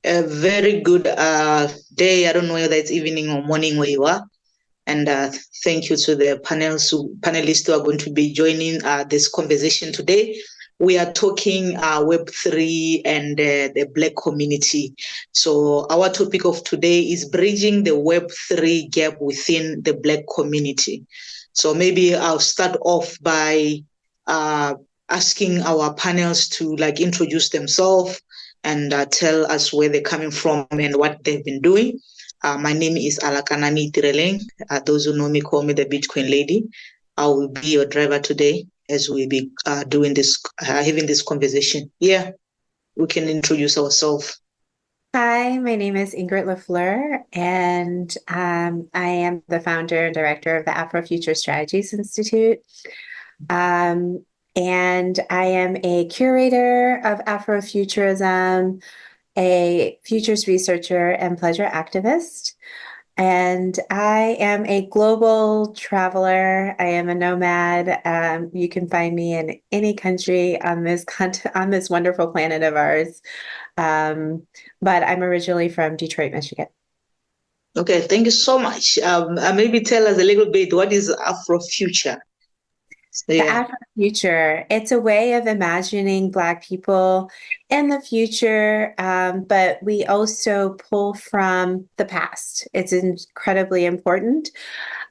A very good day. I don't know whether it's evening or morning where you are. And thank you to the panelists who are going to be joining this conversation today. We are talking Web3 and the Black community. So our topic of today is bridging the Web3 gap within the Black community. So maybe I'll start off by asking our panels to introduce themselves and tell us where they're coming from and what they've been doing. My name is Alakanani Tireleng. Those who know me call me the Bitcoin lady. I will be your driver today as we be doing this, having this conversation. Yeah, we can introduce ourselves. Hi, my name is Ingrid LaFleur, and I am the founder and director of the Afrofuture Strategies Institute. And I am a curator of Afrofuturism, a futures researcher, and pleasure activist. And I am a global traveler. I am a nomad. You can find me in any country on this on this wonderful planet of ours. But I'm originally from Detroit, Michigan. Okay, thank you so much. Maybe tell us a little bit, what is Afrofuture? The Yeah. Afrofuture, it's a way of imagining Black people in the future, but we also pull from the past. It's incredibly important.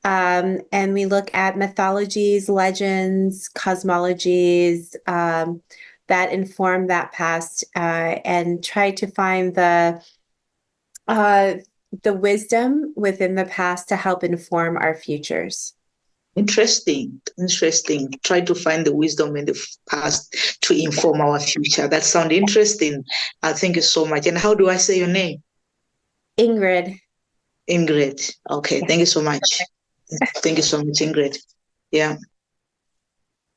And we look at mythologies, legends, cosmologies that inform that past and try to find the wisdom within the past to help inform our futures. Interesting. Try to find the wisdom in the past to inform our future. That sounds interesting. Thank you so much. And how do I say your name? Ingrid. Ingrid. Okay, thank you so much. Thank you so much, Ingrid. Yeah.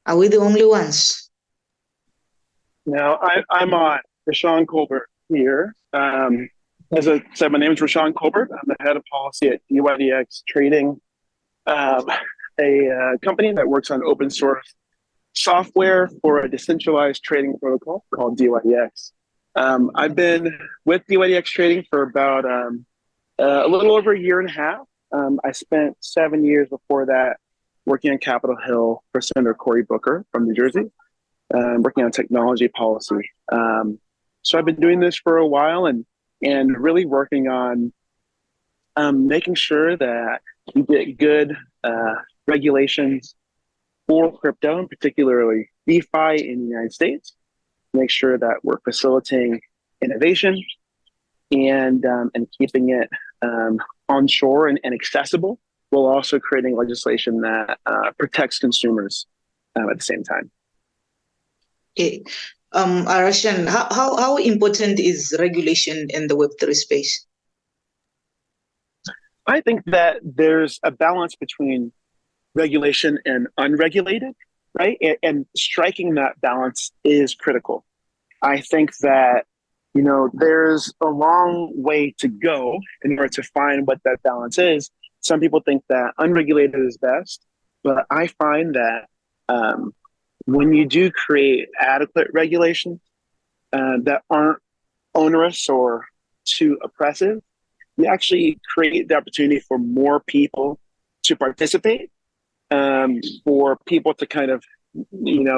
Are we the only ones? Now, I'm on Rashawn Colbert here. As I said, my name is Rashawn Colbert. I'm the head of policy at DYDX Trading, a company that works on open source software for a decentralized trading protocol called DYDX. I've been with DYDX Trading for about a little over a year and a half. I spent 7 years before that working on Capitol Hill for Senator Cory Booker from New Jersey, working on technology policy. So I've been doing this for a while and really working on making sure that we get good regulations for crypto, and particularly DeFi in the United States. Make sure that we're facilitating innovation and keeping it onshore and accessible, while also creating legislation that protects consumers at the same time. Okay. Arashan, how important is regulation in the Web3 space? I think that there's a balance between regulation and unregulated, right? And striking that balance is critical. I think that, there's a long way to go in order to find what that balance is. Some people think that unregulated is best, but I find that when you do create adequate regulations that aren't onerous or too oppressive, you actually create the opportunity for more people to participate, for people to kind of,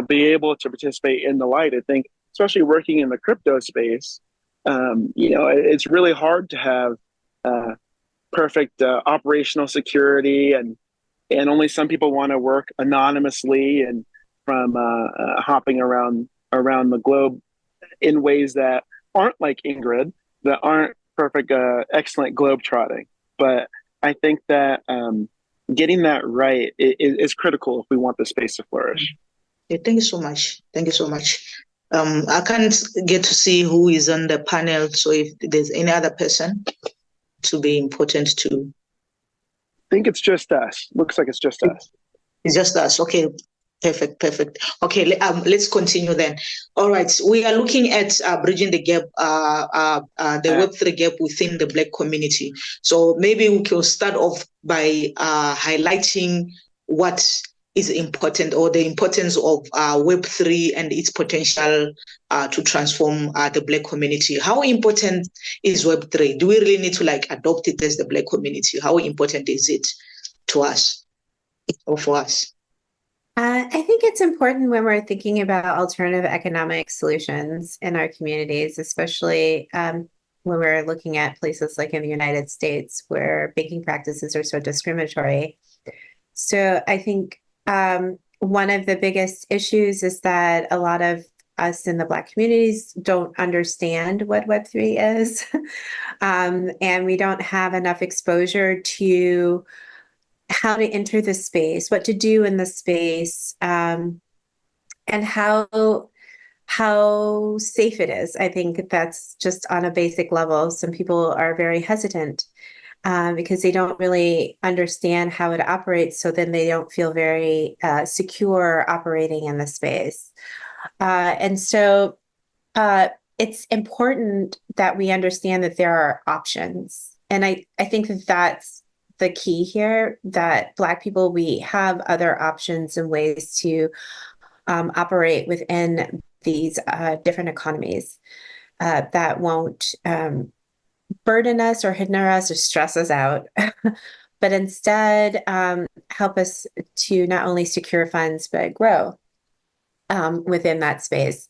be able to participate in the light. I think, especially working in the crypto space, it's really hard to have perfect operational security, and only some people want to work anonymously and from hopping around the globe in ways that aren't like Ingrid, that aren't perfect, excellent globe trotting. But I think that getting that right is critical if we want the space to flourish. Yeah, thank you so much. Thank you so much. I can't get to see who is on the panel, so if there's any other person to be important to. I think it's just us. Looks like it's just us. It's just us. Okay. Perfect. Okay, let's continue then. All right, we are looking at bridging the gap, the Web3 gap within the Black community. So maybe we can start off by highlighting what is important, or the importance of Web3 and its potential to transform the Black community. How important is Web3? Do we really need to like adopt it as the Black community? How important is it to us or for us? I think it's important when we're thinking about alternative economic solutions in our communities, especially when we're looking at places like in the United States where banking practices are so discriminatory. So I think one of the biggest issues is that a lot of us in the Black communities don't understand what Web3 is, and we don't have enough exposure to how to enter the space, what to do in the space, and how safe it is. I think that's just on a basic level. Some people are very hesitant because they don't really understand how it operates. So then they don't feel very secure operating in the space. And so it's important that we understand that there are options. And I think that that's the key here, that Black people, we have other options and ways to operate within these different economies that won't burden us or hinder us or stress us out, but instead help us to not only secure funds, but grow within that space.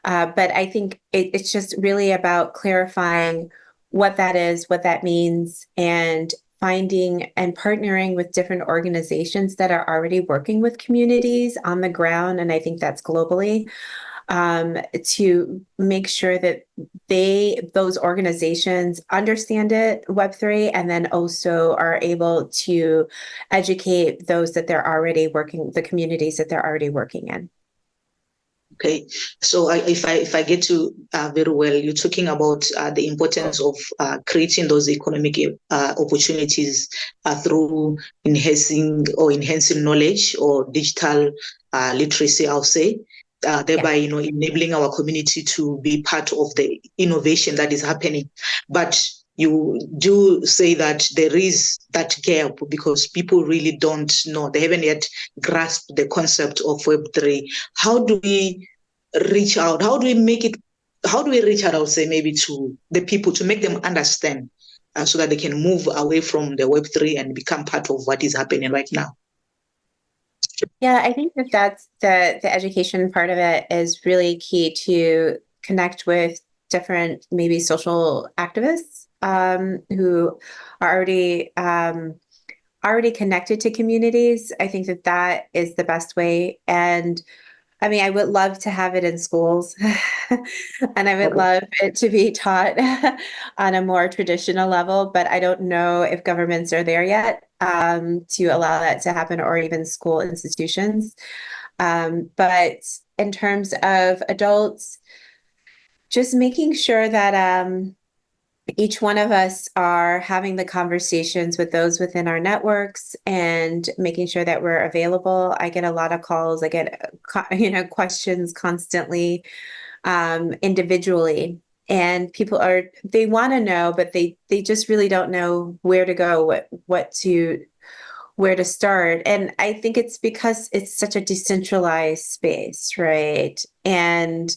But I think it's just really about clarifying what that is, what that means, and finding and partnering with different organizations that are already working with communities on the ground. And I think that's globally, to make sure that those organizations understand it, Web3, and then also are able to educate those that they're already working, the communities that they're already working in. Okay, so if I get to very well, you're talking about the importance of creating those economic opportunities through enhancing knowledge or digital literacy, I'll say, thereby enabling our community to be part of the innovation that is happening. But you do say that there is that gap because people really don't know. They haven't yet grasped the concept of Web3. How do we reach out? How do we reach out, I would say, maybe to the people to make them understand so that they can move away from the Web3 and become part of what is happening right now? Yeah, I think that's the education part of it is really key to connect with different maybe social activists who are already connected to communities. I think that is the best way. And I mean, I would love to have it in schools and I would love it to be taught on a more traditional level, but I don't know if governments are there yet to allow that to happen, or even school institutions. But in terms of adults, just making sure that each one of us are having the conversations with those within our networks and making sure that we're available. I get a lot of calls. I get, questions constantly, individually, and people they want to know, but they just really don't know where to go, where to start. And I think it's because it's such a decentralized space, right? And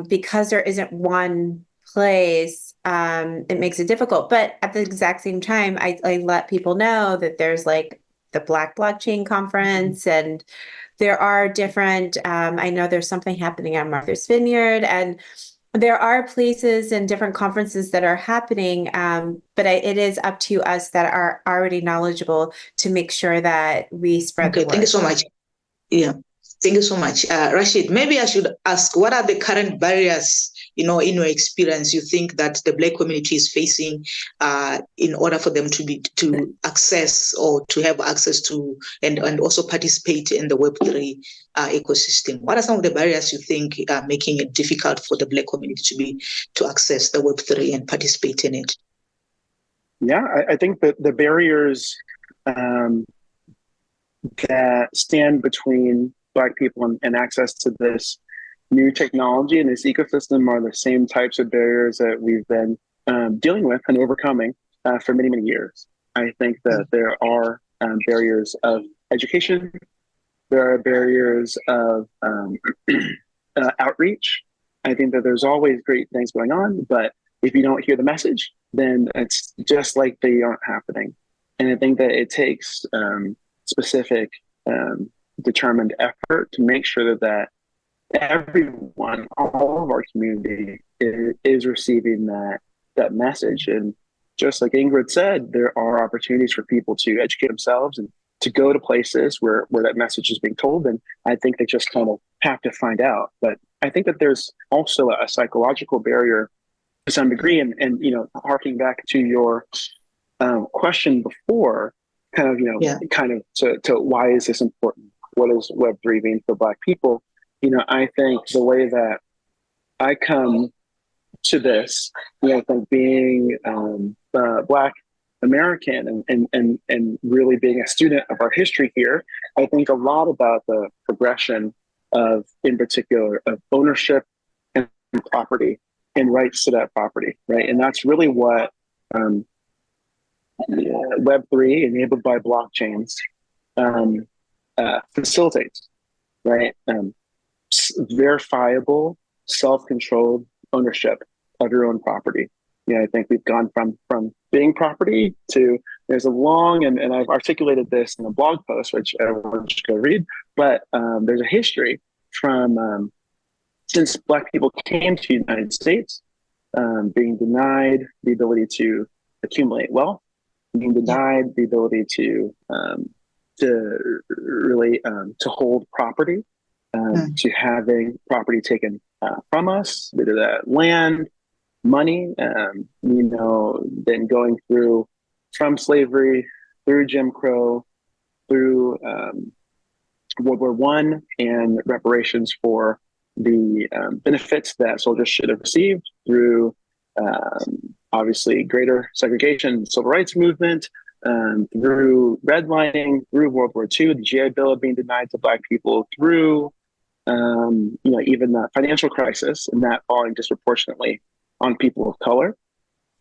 because there isn't one place, it makes it difficult. But at the exact same time, I let people know that there's like the Black Blockchain Conference, and there are different, I know there's something happening at Martha's Vineyard, and there are places and different conferences that are happening, but it is up to us that are already knowledgeable to make sure that we spread the word. Thank you so much. Yeah. Thank you so much. Rashid, maybe I should ask, what are the current barriers, in your experience, you think that the Black community is facing in order for them to access or to have access to and also participate in the Web3 ecosystem? What are some of the barriers you think are making it difficult for the Black community to access the Web3 and participate in it? Yeah, I think that the barriers that stand between Black people and access to this new technology and this ecosystem are the same types of barriers that we've been dealing with and overcoming for many, many years. I think that there are barriers of education, There are barriers of outreach. I think that there's always great things going on, but if you don't hear the message, then it's just like they aren't happening. And I think that it takes specific, determined effort to make sure that everyone, all of our community, is receiving that message. And just like Ingrid said, there are opportunities for people to educate themselves and to go to places where that message is being told. And I think they just kind of have to find out. But I think that there's also a psychological barrier to some degree. And harking back to your question before, kind of to why is this important? What does Web3 mean for Black people? I think the way that I come to this, I think being Black American and really being a student of our history here, I think a lot about the progression of, in particular, of ownership and property and rights to that property, right? And that's really what Web3, enabled by blockchains, facilitates, right? Verifiable, self-controlled ownership of your own property. I think we've gone from being property to, there's a long, and I've articulated this in a blog post, which everyone should go read, but there's a history from since Black people came to the United States, being denied the ability to accumulate wealth, being denied the ability to really to hold property, to having property taken from us, whether that land, money, then going through from slavery, through Jim Crow, through World War I, and reparations for the benefits that soldiers should have received, through obviously greater segregation, civil rights movement, through redlining, through World War II, the GI Bill being denied to Black people, through even the financial crisis, and that falling disproportionately on people of color.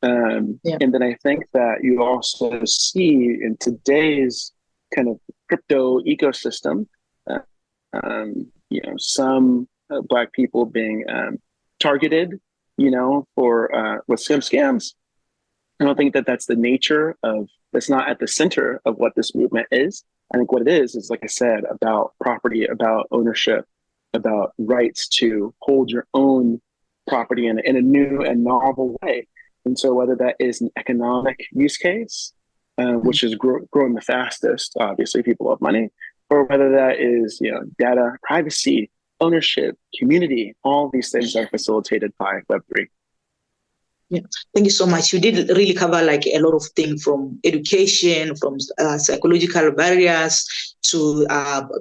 And then I think that you also see in today's kind of crypto ecosystem, some Black people being targeted, for with scams. I don't think that that's the nature of, that's not at the center of what this movement is. I think what it is, like I said, about property, about ownership, about rights to hold your own property in a new and novel way. And so whether that is an economic use case, which is growing the fastest, obviously people love money, or whether that is, data privacy, ownership, community, all these things are facilitated by Web3. Yeah, thank you so much. You did really cover like a lot of things, from education, from psychological barriers, to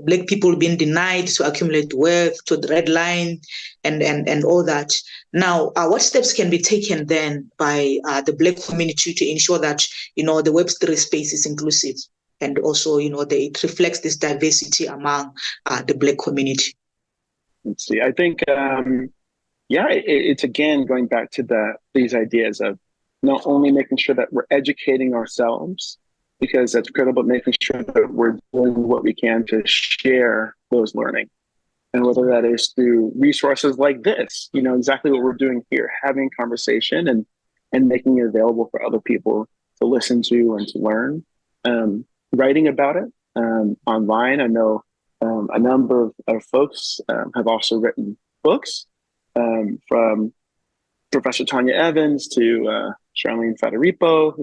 Black people being denied to accumulate wealth, to the red line, and all that. Now, what steps can be taken then by the Black community to ensure that the Web3 space is inclusive, and also it reflects this diversity among the Black community? Let's see. I think. It's again going back to these ideas of not only making sure that we're educating ourselves, because that's critical, but making sure that we're doing what we can to share those learning. And whether that is through resources like this, exactly what we're doing here, having conversation and making it available for other people to listen to and to learn, writing about it online. I know a number of folks have also written books, from Professor Tanya Evans to Charlene Federico,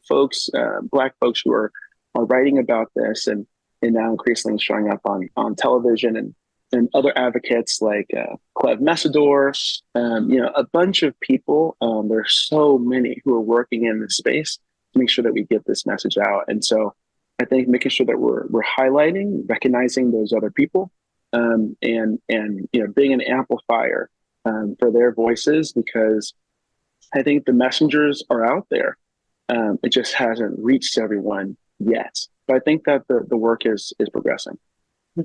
folks, Black folks who are writing about this and now increasingly showing up on television, and other advocates like Cleve Messidor, a bunch of people. There's so many who are working in this space to make sure that we get this message out. And so I think making sure that we're highlighting, recognizing those other people, and being an amplifier for their voices, because I think the messengers are out there. It just hasn't reached everyone yet. But I think that the work is progressing.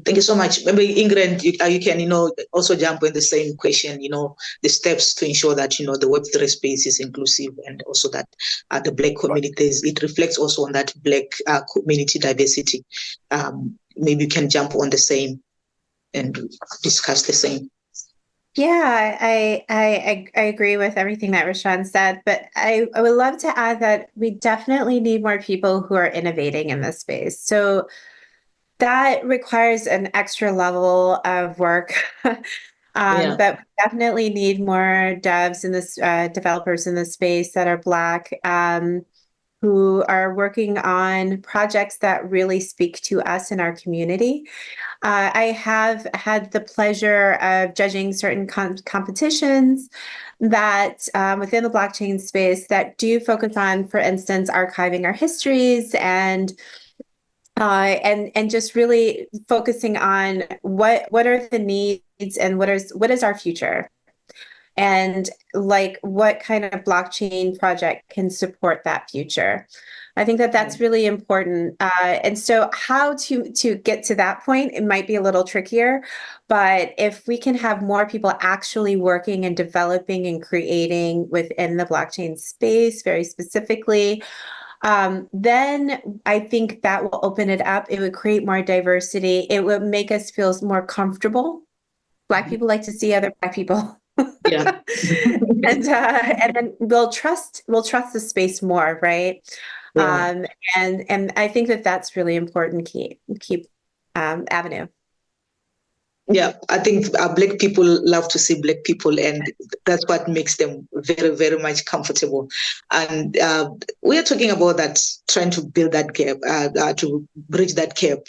Thank you so much. Maybe Ingrid, you can also jump in the same question. The steps to ensure that the Web3 space is inclusive, and also that the Black communities, it reflects also on that Black community diversity. maybe you can jump on the same and discuss the same. Yeah, I agree with everything that Rashawn said, but I would love to add that we definitely need more people who are innovating in this space. So that requires an extra level of work. But we definitely need more devs in this, developers in this space that are Black, who are working on projects that really speak to us in our community. I have had the pleasure of judging certain competitions that within the blockchain space that do focus on, for instance, archiving our histories and just really focusing on what are the needs and what is our future, and like what kind of blockchain project can support that future. I think that that's really important. And so how to get to that point, it might be a little trickier, but if we can have more people actually working and developing and creating within the blockchain space very specifically, then I think that will open it up. It would create more diversity. It would make us feel more comfortable. Black people like to see other Black people. Yeah. and then we'll trust the space more, right? Yeah. And I think that that's really important keep avenue. Yeah, I think Black people love to see Black people, and that's what makes them very, very much comfortable. And we are talking about that, trying to build that gap, to bridge that gap.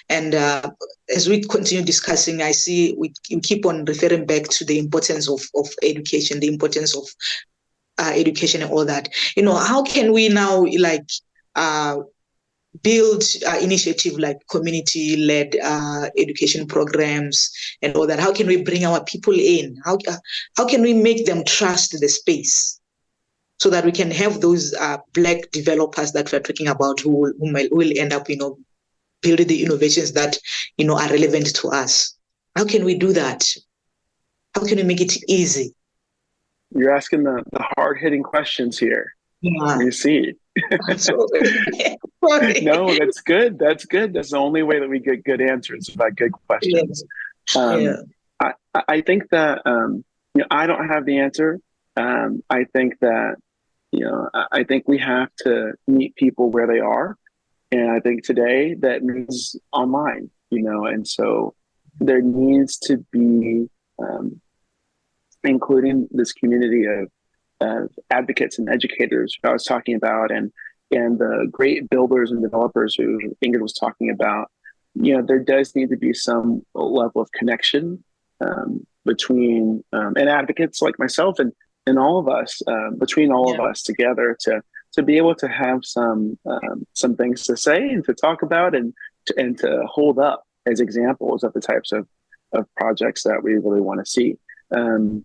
And as we continue discussing, I see we keep on referring back to the importance of education, the importance of education and all that. How can we now build initiative like community-led education programs and all that? How can we bring our people in? How can we make them trust the space so that we can have those Black developers that we're talking about who will end up, building the innovations that, are relevant to us? How can we do that? How can we make it easy? You're asking the hard-hitting questions here. Yeah. You see. No, that's good. That's good. That's the only way that we get good answers about good questions. I think that I don't have the answer. I think that I think we have to meet people where they are, and I think today that means online. And so there needs to be including this community of advocates and educators who I was talking about, and the great builders and developers who Ingrid was talking about. There does need to be some level of connection between and advocates like myself and all of us, between all of us together to be able to have some things to say and to talk about and to hold up as examples of the types of projects that we really want to see. I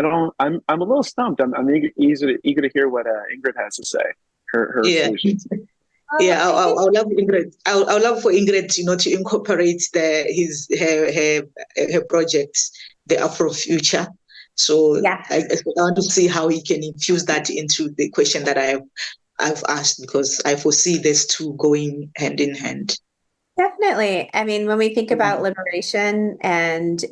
don't. I'm a little stumped. I'm eager to hear what Ingrid has to say. Her solutions. Yeah, I would love Ingrid. I would love for Ingrid, to incorporate her project, the Afro Future. So I want to see how he can infuse that into the question that I've asked, because I foresee these two going hand in hand. Definitely. I mean, when we think about liberation, and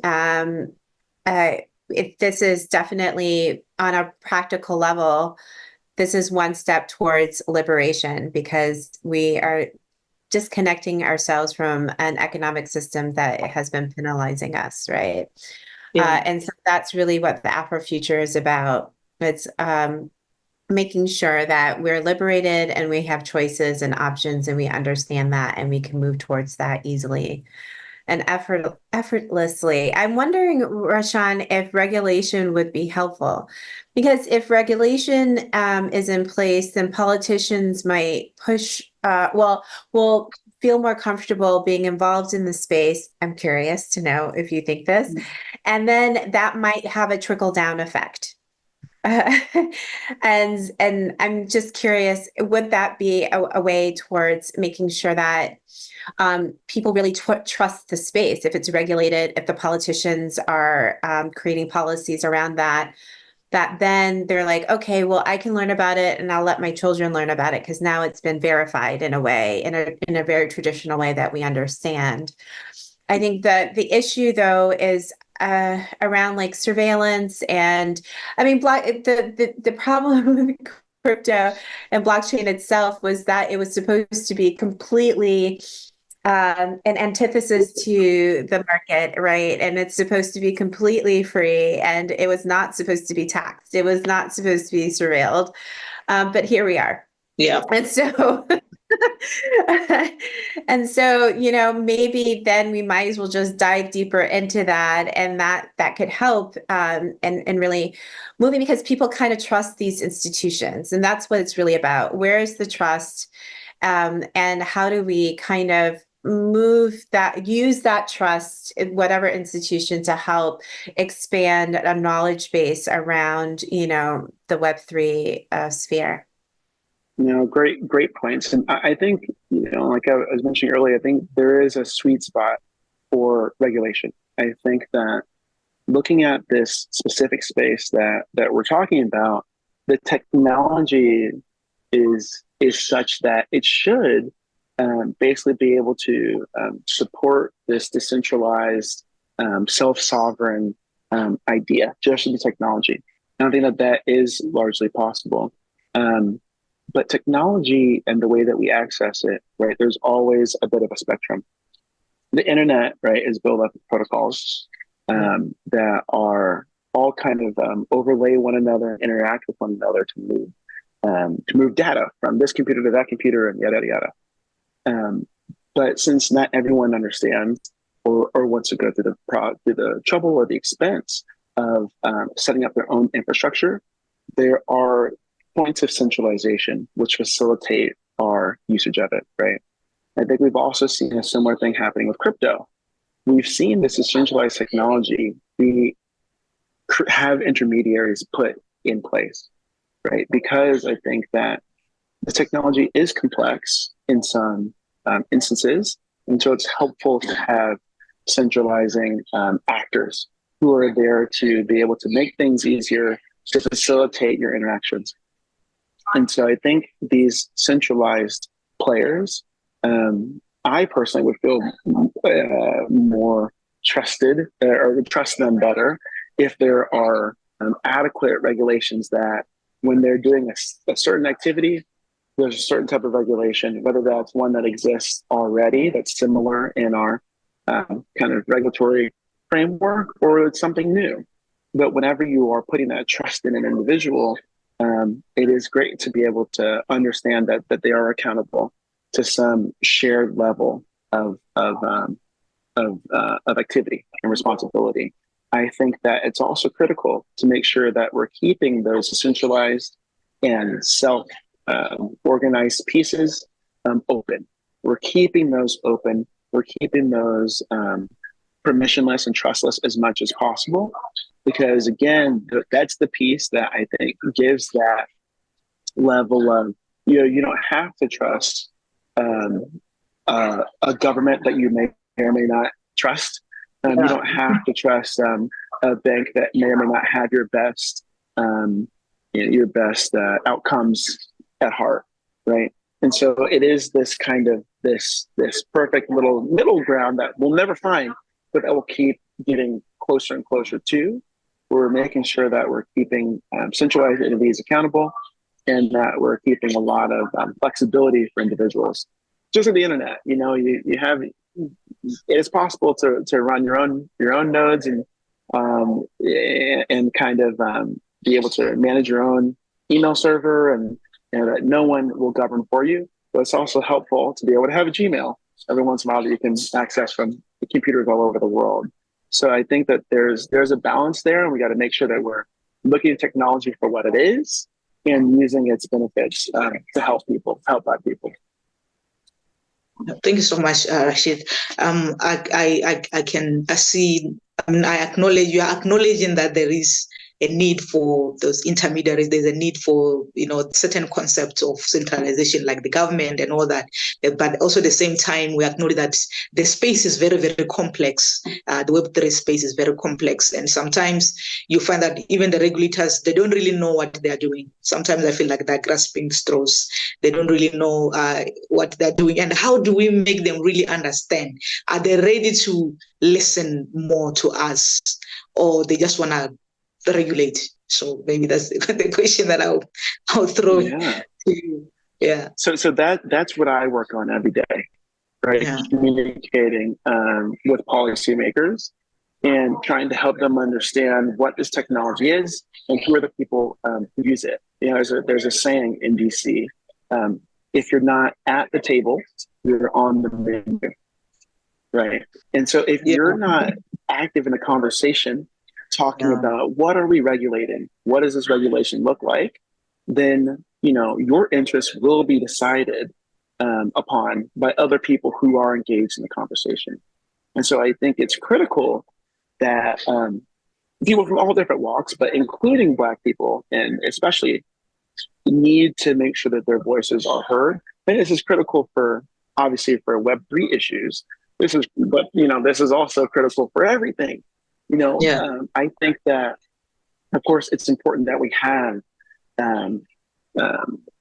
this is definitely on a practical level, this is one step towards liberation, because we are disconnecting ourselves from an economic system that has been penalizing us, right? And so that's really what the Afrofuture is about. It's making sure that we're liberated and we have choices and options, and we understand that, and we can move towards that easily and effortlessly. I'm wondering, Rashawn, if regulation would be helpful, because if regulation is in place, then politicians might will feel more comfortable being involved in the space. I'm curious to know if you think this, and then that might have a trickle-down effect. And I'm just curious, would that be a way towards making sure that people really trust the space if it's regulated, if the politicians are creating policies around that, that then they're like, okay, well, I can learn about it and I'll let my children learn about it because now it's been verified in a way, in a very traditional way that we understand. I think that the issue though is around like surveillance, and I mean, the problem with crypto and blockchain itself was that it was supposed to be completely an antithesis to the market, right? And it's supposed to be completely free, and it was not supposed to be taxed. It was not supposed to be surveilled. But here we are. Yeah. And so, and so, you know, maybe then we might as well just dive deeper into that, and that could help and really moving, because people kind of trust these institutions, and that's what it's really about. Where is the trust? And how do we kind of use that trust in whatever institution to help expand a knowledge base around, you know, the Web3 sphere? You know, great points. And I think, you know, like I was mentioning earlier, I think there is a sweet spot for regulation. I think that looking at this specific space that we're talking about, the technology is such that it should basically be able to support this decentralized, self-sovereign idea just with the technology. And I think that is largely possible. But technology and the way that we access it, right, there's always a bit of a spectrum. The internet, right, is built up of protocols that are all kind of overlay one another, interact with one another to move data from this computer to that computer, and yada yada. But since not everyone understands or wants to go through the trouble or the expense of setting up their own infrastructure, there are points of centralization which facilitate our usage of it, right? I think we've also seen a similar thing happening with crypto. We've seen this decentralized technology have intermediaries put in place, right? Because I think that the technology is complex in some instances, and so it's helpful to have centralizing actors who are there to be able to make things easier, to facilitate your interactions. And so I think these centralized players, I personally would feel more trusted or would trust them better if there are adequate regulations that when they're doing a certain activity, there's a certain type of regulation, whether that's one that exists already that's similar in our kind of regulatory framework, or it's something new. But whenever you are putting that trust in an individual, it is great to be able to understand that they are accountable to some shared level of activity and responsibility. I think that it's also critical to make sure that we're keeping those decentralized and self-organized pieces open. We're keeping those open. We're keeping those permissionless and trustless as much as possible. Because again, that's the piece that I think gives that level of, you don't have to trust a government that you may or may not trust. You don't have to trust a bank that may or may not have your best outcomes at heart, right? And so it is this kind of this perfect little middle ground that we'll never find, but that will keep getting closer and closer to. We're making sure that we're keeping centralized entities accountable, and that we're keeping a lot of flexibility for individuals. Just like the internet, you have, it is possible to run your own nodes and kind of be able to manage your own email server, and that no one will govern for you. But it's also helpful to be able to have a Gmail every once in a while that you can access from computers all over the world. So I think that there's a balance there, and we got to make sure that we're looking at technology for what it is and using its benefits to help Black people. Thank you so much, Rashid. I acknowledge, you are acknowledging that there is a need for those intermediaries. There's a need for, certain concepts of centralization like the government and all that. But also at the same time, we acknowledge that the space is very, very complex. The Web3 space is very complex. And sometimes you find that even the regulators, they don't really know what they're doing. Sometimes I feel like they're grasping straws. They don't really know what they're doing. And how do we make them really understand? Are they ready to listen more to us, or they just want to regulate? So maybe that's the question that I'll throw to you. Yeah. So that's what I work on every day, right? Yeah. Communicating with policymakers and trying to help them understand what this technology is and who are the people who use it. There's a saying in DC, if you're not at the table, you're on the menu, right? And so if you're not active in the conversation, talking about what are we regulating, what does this regulation look like, then your interests will be decided upon by other people who are engaged in the conversation. And so I think it's critical that people from all different walks, but including Black people, and especially need to make sure that their voices are heard. And this is critical obviously for Web3 issues. This is also critical for everything. I think that, of course, it's important that we have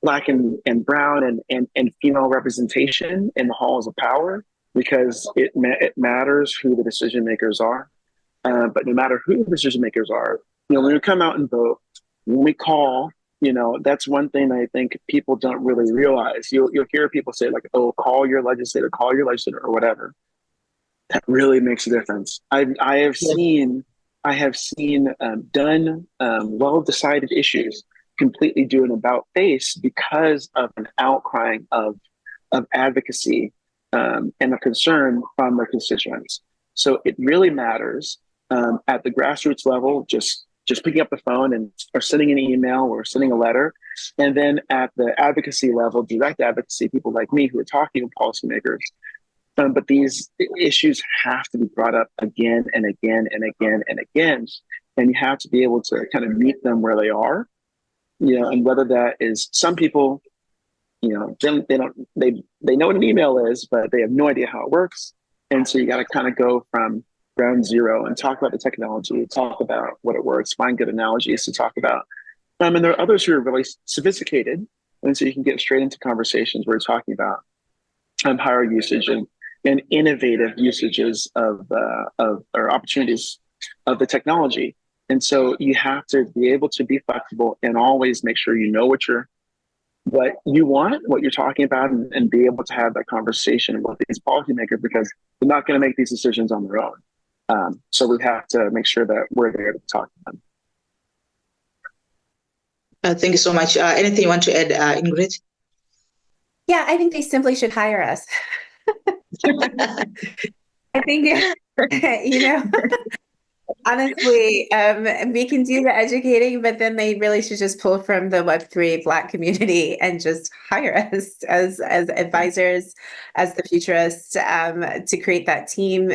Black and brown and female representation in the halls of power, because it matters who the decision makers are. But no matter who the decision makers are, when we come out and vote, when we call, that's one thing I think people don't really realize. You'll hear people say like, "Oh, call your legislator," or whatever. That really makes a difference. I have seen done well-decided issues completely do an about face because of an outcrying of advocacy and a concern from their constituents. So it really matters at the grassroots level, just picking up the phone or sending an email or sending a letter. And then at the advocacy level, direct advocacy, people like me who are talking with policymakers. But these issues have to be brought up again and again and again and again. And you have to be able to kind of meet them where they are, and whether that is some people, they know what an email is, but they have no idea how it works. And so you got to kind of go from ground zero and talk about the technology, talk about what it works, find good analogies to talk about. And there are others who are really sophisticated. And so you can get straight into conversations where we're talking about higher usage and innovative usages of or opportunities of the technology. And so you have to be able to be flexible and always make sure you know what you want, what you're talking about, and be able to have that conversation with these policymakers, because they're not going to make these decisions on their own. So we have to make sure that we're there to talk to them. Thank you so much. Anything you want to add, Ingrid? Yeah, I think they simply should hire us. I think, honestly, we can do the educating, but then they really should just pull from the Web3 Black community and just hire us as advisors, as the futurists, to create that team,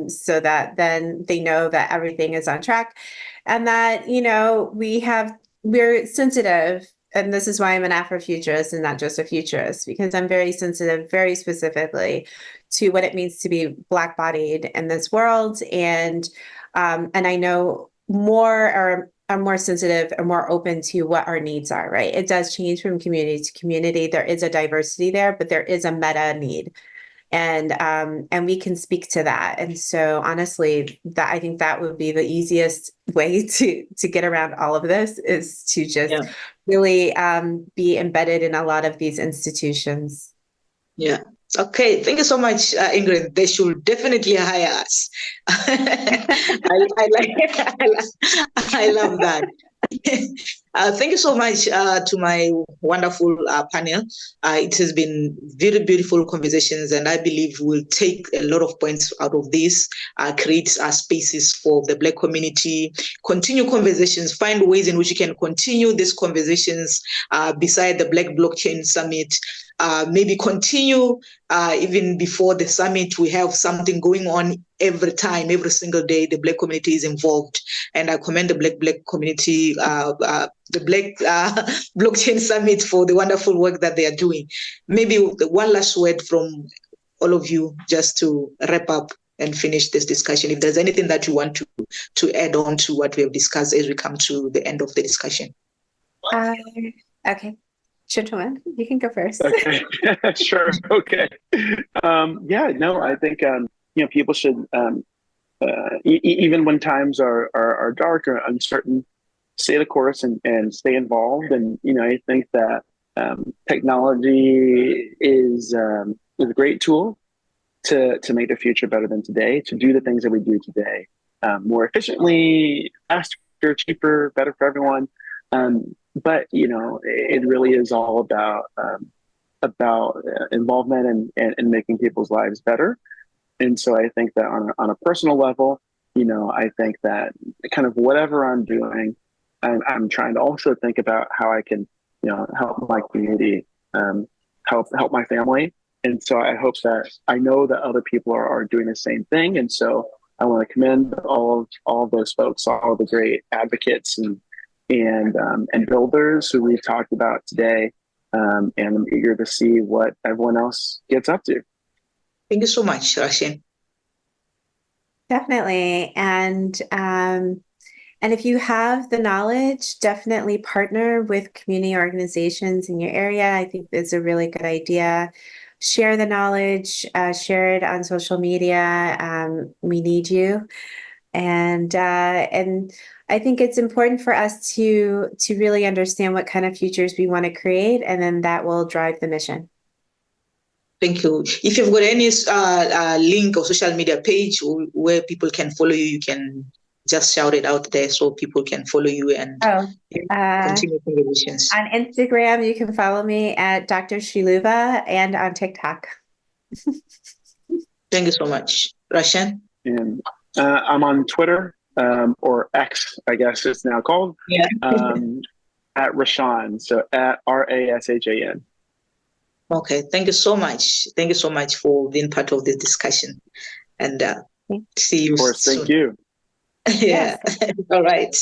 so that then they know that everything is on track, and that we're sensitive. And this is why I'm an Afrofuturist and not just a futurist, because I'm very sensitive, very specifically, to what it means to be Black-bodied in this world. And I know are more sensitive or more open to what our needs are, right? It does change from community to community. There is a diversity there, but there is a meta need. And we can speak to that. And so honestly, I think that would be the easiest way to get around all of this, is to just really be embedded in a lot of these institutions. Yeah. Okay. Thank you so much, Ingrid. They should definitely hire us. I love that. Thank you so much to my wonderful panel. It has been very beautiful conversations, and I believe we'll take a lot of points out of this, create spaces for the Black community, continue conversations, find ways in which you can continue these conversations beside the Black Blockchain Summit. Maybe continue even before the summit. We have something going on every time, every single day, the Black community is involved. And I commend the Black community, the Black Blockchain Summit for the wonderful work that they are doing. Maybe one last word from all of you just to wrap up and finish this discussion. If there's anything that you want to add on to what we have discussed as we come to the end of the discussion. Okay. Gentlemen, you can go first. Okay, sure. Okay. I think people should even when times are dark or uncertain, stay the course and stay involved. And I think that technology is a great tool to make the future better than today, to do the things that we do today more efficiently, faster, cheaper, better for everyone. But it really is all about involvement and making people's lives better. And so I think that on a personal level, I think that kind of whatever I'm doing, I'm trying to also think about how I can, help my community, help my family. And so I hope that I know that other people are doing the same thing. And so I want to commend all of those folks, all the great advocates and builders who we've talked about today. And I'm eager to see what everyone else gets up to. Thank you so much, Rashin. Definitely. And if you have the knowledge, definitely partner with community organizations in your area. I think it's a really good idea. Share the knowledge, share it on social media. We need you. And I think it's important for us to really understand what kind of futures we want to create, and then that will drive the mission. Thank you. If you've got any link or social media page where people can follow you, you can just shout it out there so people can follow you and continue conversations. On Instagram, you can follow me at Dr. Shiluva, and on TikTok. Thank you so much. Rashan? And I'm on Twitter, or X, I guess it's now called, at Rashan, so at RASHAN. Okay, thank you so much. Thank you so much for being part of this discussion. And see you soon. Of course, thank you. Yeah, all right.